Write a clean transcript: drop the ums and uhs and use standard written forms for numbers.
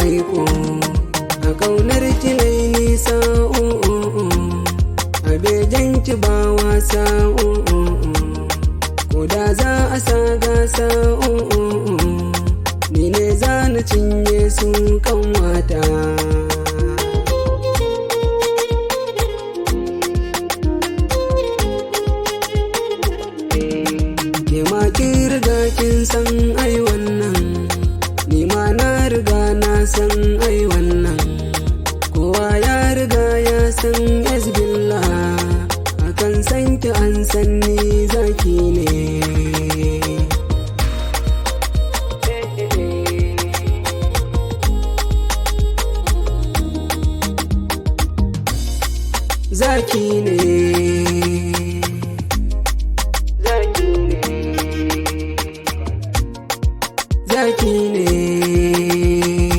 maiko, a ƙaunar ki nai nisa a begen ki ba wasa ko da za a sa gasa ni ne za na cinye su kanwata. Ke ma kin riga kin san ai wannan, ni ma na riga na san ai wannan, kowa ya riga ya san yazbillah, akan san ki an san ni zaki ne. Zaki ne, zaki ne, zaki ne.